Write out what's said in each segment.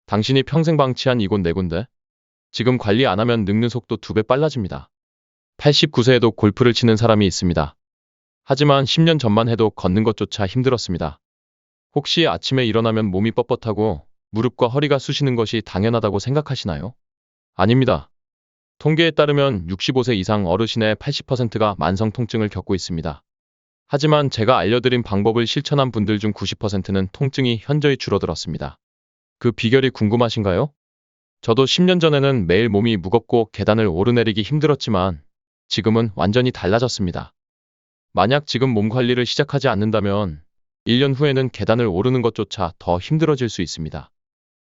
당신이 평생 방치한 이곳 네 군데. 지금 관리 안 하면 늙는 속도 2배 빨라집니다. 89세에도 골프를 치는 사람이 있습니다. 하지만 10년 전만 해도 걷는 것조차 힘들었습니다. 혹시 아침에 일어나면 몸이 뻣뻣하고 무릎과 허리가 쑤시는 것이 당연하다고 생각하시나요? 아닙니다. 통계에 따르면 65세 이상 어르신의 80%가 만성 통증을 겪고 있습니다. 하지만 제가 알려드린 방법을 실천한 분들 중 90%는 통증이 현저히 줄어들었습니다. 그 비결이 궁금하신가요? 저도 10년 전에는 매일 몸이 무겁고 계단을 오르내리기 힘들었지만 지금은 완전히 달라졌습니다. 만약 지금 몸 관리를 시작하지 않는다면 1년 후에는 계단을 오르는 것조차 더 힘들어질 수 있습니다.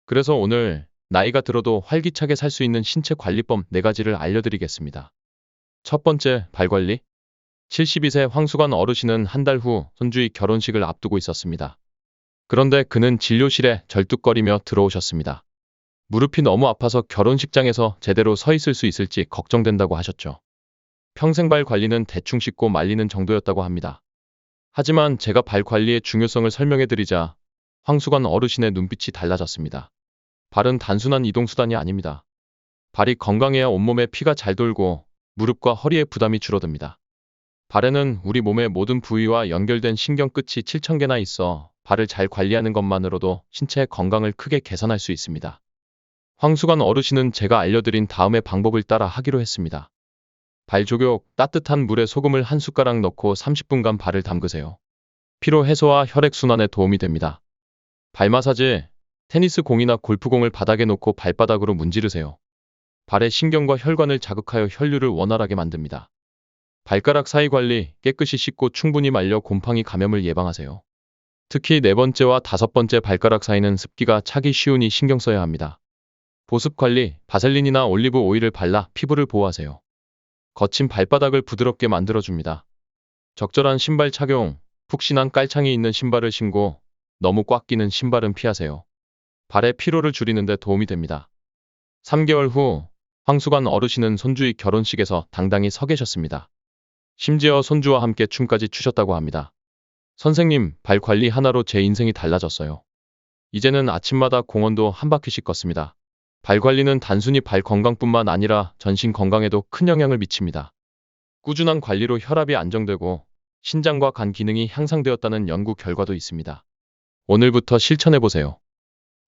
그래서 오늘 나이가 들어도 활기차게 살 수 있는 신체 관리법 4가지를 알려드리겠습니다. 첫 번째, 발 관리. 72세 황수관 어르신은 한 달 후 손주의 결혼식을 앞두고 있었습니다. 그런데 그는 진료실에 절뚝거리며 들어오셨습니다. 무릎이 너무 아파서 결혼식장에서 제대로 서 있을 수 있을지 걱정된다고 하셨죠. 평생 발 관리는 대충 씻고 말리는 정도였다고 합니다. 하지만 제가 발 관리의 중요성을 설명해드리자 황수관 어르신의 눈빛이 달라졌습니다. 발은 단순한 이동수단이 아닙니다. 발이 건강해야 온몸에 피가 잘 돌고 무릎과 허리의 부담이 줄어듭니다. 발에는 우리 몸의 모든 부위와 연결된 신경 끝이 7,000개나 있어 발을 잘 관리하는 것만으로도 신체의 건강을 크게 개선할 수 있습니다. 황수관 어르신은 제가 알려드린 다음의 방법을 따라 하기로 했습니다. 발조교, 따뜻한 물에 소금을 한 숟가락 넣고 30분간 발을 담그세요. 피로 해소와 혈액순환에 도움이 됩니다. 발 마사지, 테니스 공이나 골프공을 바닥에 놓고 발바닥으로 문지르세요. 발의 신경과 혈관을 자극하여 혈류를 원활하게 만듭니다. 발가락 사이 관리, 깨끗이 씻고 충분히 말려 곰팡이 감염을 예방하세요. 특히 4번째와 5번째 발가락 사이는 습기가 차기 쉬우니 신경 써야 합니다. 보습 관리, 바셀린이나 올리브 오일을 발라 피부를 보호하세요. 거친 발바닥을 부드럽게 만들어줍니다. 적절한 신발 착용, 푹신한 깔창이 있는 신발을 신고 너무 꽉 끼는 신발은 피하세요. 발의 피로를 줄이는 데 도움이 됩니다. 3개월 후 황수관 어르신은 손주의 결혼식에서 당당히 서 계셨습니다. 심지어 손주와 함께 춤까지 추셨다고 합니다. 선생님, 발 관리 하나로 제 인생이 달라졌어요. 이제는 아침마다 공원도 한 바퀴씩 걷습니다. 발 관리는 단순히 발 건강뿐만 아니라 전신 건강에도 큰 영향을 미칩니다. 꾸준한 관리로 혈압이 안정되고 신장과 간 기능이 향상되었다는 연구 결과도 있습니다. 오늘부터 실천해보세요.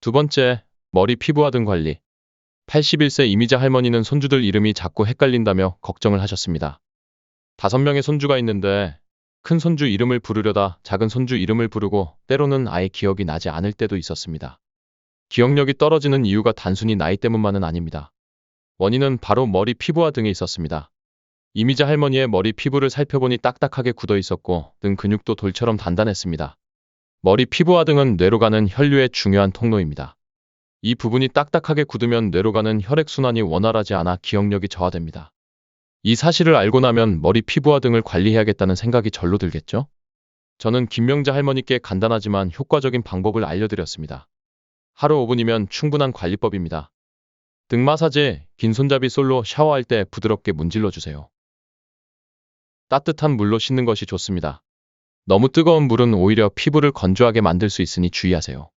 두 번째, 머리 피부와 등 관리. 81세 이미자 할머니는 손주들 이름이 자꾸 헷갈린다며 걱정을 하셨습니다. 5명의 손주가 있는데 큰 손주 이름을 부르려다 작은 손주 이름을 부르고 때로는 아예 기억이 나지 않을 때도 있었습니다. 기억력이 떨어지는 이유가 단순히 나이 때문만은 아닙니다. 원인은 바로 머리 피부와 등에 있었습니다. 이미자 할머니의 머리 피부를 살펴보니 딱딱하게 굳어 있었고 등 근육도 돌처럼 단단했습니다. 머리 피부와 등은 뇌로 가는 혈류의 중요한 통로입니다. 이 부분이 딱딱하게 굳으면 뇌로 가는 혈액순환이 원활하지 않아 기억력이 저하됩니다. 이 사실을 알고 나면 머리 피부와 등을 관리해야겠다는 생각이 절로 들겠죠? 저는 김명자 할머니께 간단하지만 효과적인 방법을 알려드렸습니다. 하루 5분이면 충분한 관리법입니다. 등 마사지, 긴 손잡이 솔로 샤워할 때 부드럽게 문질러 주세요. 따뜻한 물로 씻는 것이 좋습니다. 너무 뜨거운 물은 오히려 피부를 건조하게 만들 수 있으니 주의하세요.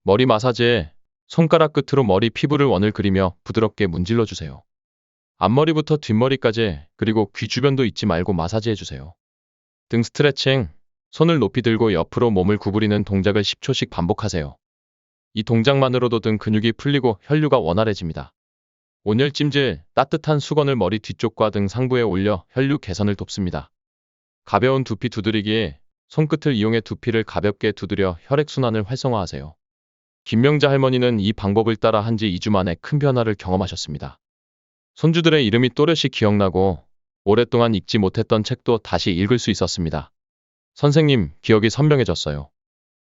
머리 마사지에 손가락 끝으로 머리 피부를 원을 그리며 부드럽게 문질러 주세요. 앞머리부터 뒷머리까지 그리고 귀 주변도 잊지 말고 마사지해 주세요. 등 스트레칭, 손을 높이 들고 옆으로 몸을 구부리는 동작을 10초씩 반복하세요. 이 동작만으로도 등 근육이 풀리고 혈류가 원활해집니다. 온열 찜질, 따뜻한 수건을 머리 뒤쪽과 등 상부에 올려 혈류 개선을 돕습니다. 가벼운 두피 두드리기, 손끝을 이용해 두피를 가볍게 두드려 혈액순환을 활성화하세요. 김명자 할머니는 이 방법을 따라 한 지 2주 만에 큰 변화를 경험하셨습니다. 손주들의 이름이 또렷이 기억나고 오랫동안 읽지 못했던 책도 다시 읽을 수 있었습니다. 선생님, 기억이 선명해졌어요.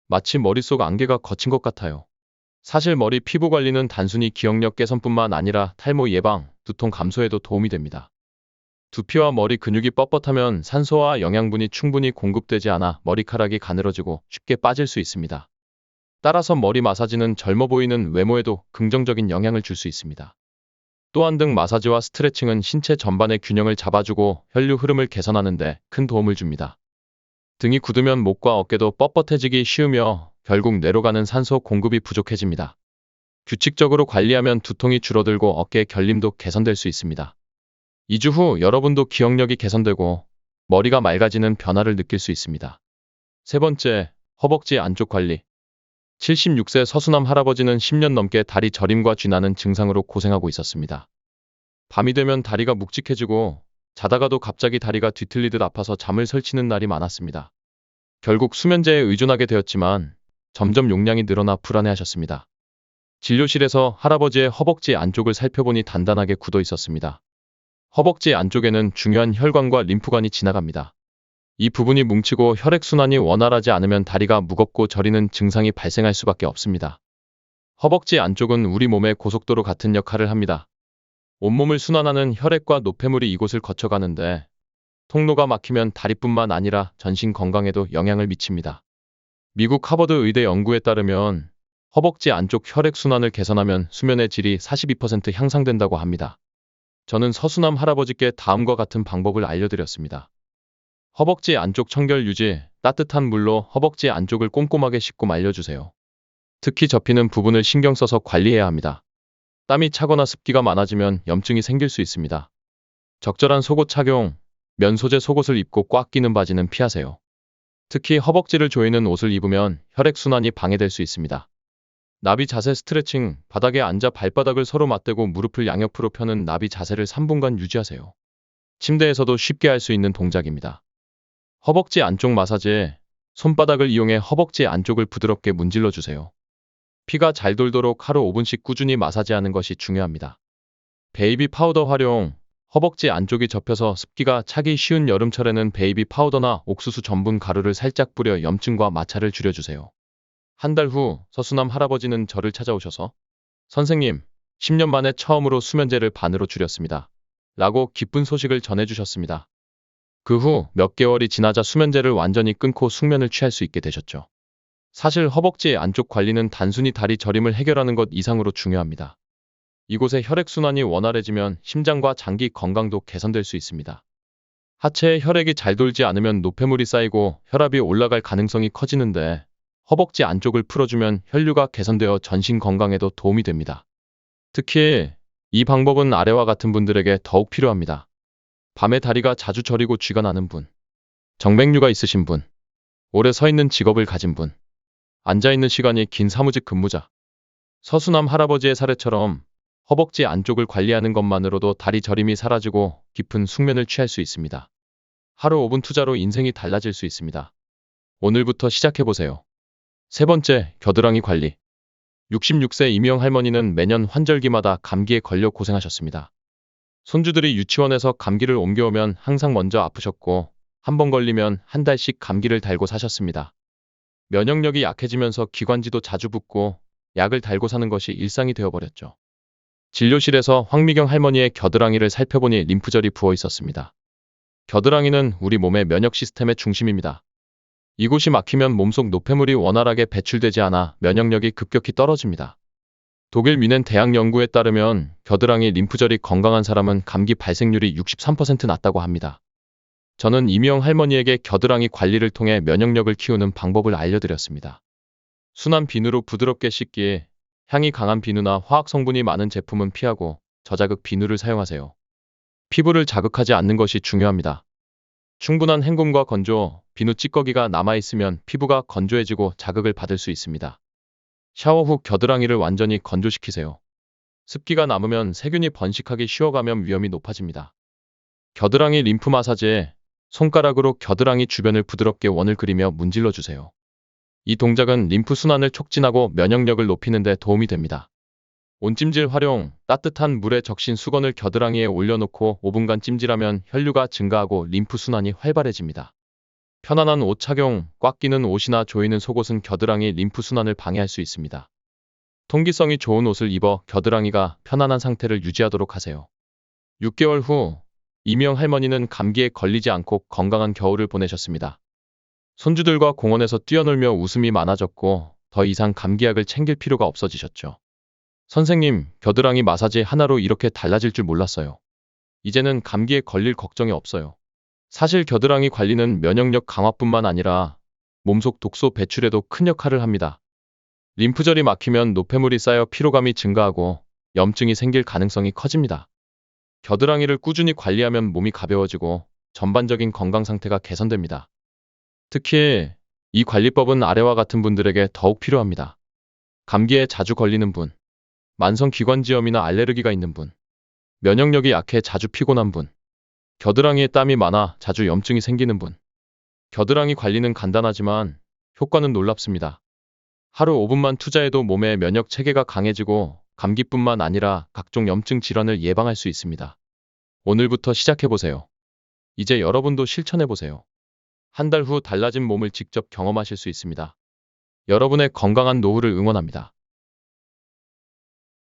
마치 머릿속 안개가 걷힌 것 같아요. 사실 머리 피부 관리는 단순히 기억력 개선뿐만 아니라 탈모 예방, 두통 감소에도 도움이 됩니다. 두피와 머리 근육이 뻣뻣하면 산소와 영양분이 충분히 공급되지 않아 머리카락이 가늘어지고 쉽게 빠질 수 있습니다. 따라서 머리 마사지는 젊어 보이는 외모에도 긍정적인 영향을 줄 수 있습니다. 또한 등 마사지와 스트레칭은 신체 전반의 균형을 잡아주고 혈류 흐름을 개선하는 데 큰 도움을 줍니다. 등이 굳으면 목과 어깨도 뻣뻣해지기 쉬우며 결국 뇌로 가는 산소 공급이 부족해집니다. 규칙적으로 관리하면 두통이 줄어들고 어깨 결림도 개선될 수 있습니다. 2주 후 여러분도 기억력이 개선되고 머리가 맑아지는 변화를 느낄 수 있습니다. 세 번째, 허벅지 안쪽 관리. 76세 서수남 할아버지는 10년 넘게 다리 저림과 쥐나는 증상으로 고생하고 있었습니다. 밤이 되면 다리가 묵직해지고 자다가도 갑자기 다리가 뒤틀리듯 아파서 잠을 설치는 날이 많았습니다. 결국 수면제에 의존하게 되었지만 점점 용량이 늘어나 불안해하셨습니다. 진료실에서 할아버지의 허벅지 안쪽을 살펴보니 단단하게 굳어 있었습니다. 허벅지 안쪽에는 중요한 혈관과 림프관이 지나갑니다. 이 부분이 뭉치고 혈액순환이 원활하지 않으면 다리가 무겁고 저리는 증상이 발생할 수밖에 없습니다. 허벅지 안쪽은 우리 몸의 고속도로 같은 역할을 합니다. 온몸을 순환하는 혈액과 노폐물이 이곳을 거쳐가는데 통로가 막히면 다리뿐만 아니라 전신 건강에도 영향을 미칩니다. 미국 하버드 의대 연구에 따르면 허벅지 안쪽 혈액순환을 개선하면 수면의 질이 42% 향상된다고 합니다. 저는 서수남 할아버지께 다음과 같은 방법을 알려드렸습니다. 허벅지 안쪽 청결 유지, 따뜻한 물로 허벅지 안쪽을 꼼꼼하게 씻고 말려주세요. 특히 접히는 부분을 신경 써서 관리해야 합니다. 땀이 차거나 습기가 많아지면 염증이 생길 수 있습니다. 적절한 속옷 착용, 면 소재 속옷을 입고 꽉 끼는 바지는 피하세요. 특히 허벅지를 조이는 옷을 입으면 혈액순환이 방해될 수 있습니다. 나비 자세 스트레칭, 바닥에 앉아 발바닥을 서로 맞대고 무릎을 양옆으로 펴는 나비 자세를 3분간 유지하세요. 침대에서도 쉽게 할 수 있는 동작입니다. 허벅지 안쪽 마사지, 손바닥을 이용해 허벅지 안쪽을 부드럽게 문질러 주세요. 피가 잘 돌도록 하루 5분씩 꾸준히 마사지하는 것이 중요합니다. 베이비 파우더 활용, 허벅지 안쪽이 접혀서 습기가 차기 쉬운 여름철에는 베이비 파우더나 옥수수 전분 가루를 살짝 뿌려 염증과 마찰을 줄여주세요. 한 달 후 서수남 할아버지는 저를 찾아오셔서 선생님, 10년 만에 처음으로 수면제를 반으로 줄였습니다. 라고 기쁜 소식을 전해주셨습니다. 그 후 몇 개월이 지나자 수면제를 완전히 끊고 숙면을 취할 수 있게 되셨죠. 사실 허벅지 안쪽 관리는 단순히 다리 저림을 해결하는 것 이상으로 중요합니다. 이곳의 혈액순환이 원활해지면 심장과 장기 건강도 개선될 수 있습니다. 하체에 혈액이 잘 돌지 않으면 노폐물이 쌓이고 혈압이 올라갈 가능성이 커지는데 허벅지 안쪽을 풀어주면 혈류가 개선되어 전신 건강에도 도움이 됩니다. 특히 이 방법은 아래와 같은 분들에게 더욱 필요합니다. 밤에 다리가 자주 저리고 쥐가 나는 분, 정맥류가 있으신 분, 오래 서 있는 직업을 가진 분, 앉아있는 시간이 긴 사무직 근무자. 서수남 할아버지의 사례처럼 허벅지 안쪽을 관리하는 것만으로도 다리 저림이 사라지고 깊은 숙면을 취할 수 있습니다. 하루 5분 투자로 인생이 달라질 수 있습니다. 오늘부터 시작해보세요. 세 번째, 겨드랑이 관리. 66세 이미영 할머니는 매년 환절기마다 감기에 걸려 고생하셨습니다. 손주들이 유치원에서 감기를 옮겨오면 항상 먼저 아프셨고 한 번 걸리면 한 달씩 감기를 달고 사셨습니다. 면역력이 약해지면서 기관지도 자주 붓고 약을 달고 사는 것이 일상이 되어버렸죠. 진료실에서 황미경 할머니의 겨드랑이를 살펴보니 림프절이 부어 있었습니다. 겨드랑이는 우리 몸의 면역 시스템의 중심입니다. 이곳이 막히면 몸속 노폐물이 원활하게 배출되지 않아 면역력이 급격히 떨어집니다. 독일 뮌헨 대학 연구에 따르면 겨드랑이 림프절이 건강한 사람은 감기 발생률이 63% 낮다고 합니다. 저는 이미영 할머니에게 겨드랑이 관리를 통해 면역력을 키우는 방법을 알려드렸습니다. 순한 비누로 부드럽게 씻기, 향이 강한 비누나 화학 성분이 많은 제품은 피하고 저자극 비누를 사용하세요. 피부를 자극하지 않는 것이 중요합니다. 충분한 헹굼과 건조, 비누 찌꺼기가 남아있으면 피부가 건조해지고 자극을 받을 수 있습니다. 샤워 후 겨드랑이를 완전히 건조시키세요. 습기가 남으면 세균이 번식하기 쉬워가면 위험이 높아집니다. 겨드랑이 림프 마사지, 손가락으로 겨드랑이 주변을 부드럽게 원을 그리며 문질러 주세요. 이 동작은 림프 순환을 촉진하고 면역력을 높이는 데 도움이 됩니다. 온찜질 활용, 따뜻한 물에 적신 수건을 겨드랑이에 올려놓고 5분간 찜질하면 혈류가 증가하고 림프 순환이 활발해집니다. 편안한 옷 착용, 꽉 끼는 옷이나 조이는 속옷은 겨드랑이 림프 순환을 방해할 수 있습니다. 통기성이 좋은 옷을 입어 겨드랑이가 편안한 상태를 유지하도록 하세요. 6개월 후 이미영 할머니는 감기에 걸리지 않고 건강한 겨울을 보내셨습니다. 손주들과 공원에서 뛰어놀며 웃음이 많아졌고 더 이상 감기약을 챙길 필요가 없어지셨죠. 선생님, 겨드랑이 마사지 하나로 이렇게 달라질 줄 몰랐어요. 이제는 감기에 걸릴 걱정이 없어요. 사실 겨드랑이 관리는 면역력 강화뿐만 아니라 몸속 독소 배출에도 큰 역할을 합니다. 림프절이 막히면 노폐물이 쌓여 피로감이 증가하고 염증이 생길 가능성이 커집니다. 겨드랑이를 꾸준히 관리하면 몸이 가벼워지고 전반적인 건강 상태가 개선됩니다. 특히 이 관리법은 아래와 같은 분들에게 더욱 필요합니다. 감기에 자주 걸리는 분, 만성기관지염이나 알레르기가 있는 분, 면역력이 약해 자주 피곤한 분, 겨드랑이에 땀이 많아 자주 염증이 생기는 분. 겨드랑이 관리는 간단하지만 효과는 놀랍습니다. 하루 5분만 투자해도 몸의 면역 체계가 강해지고 감기뿐만 아니라 각종 염증 질환을 예방할 수 있습니다. 오늘부터 시작해보세요. 이제 여러분도 실천해보세요. 한 달 후 달라진 몸을 직접 경험하실 수 있습니다. 여러분의 건강한 노후를 응원합니다.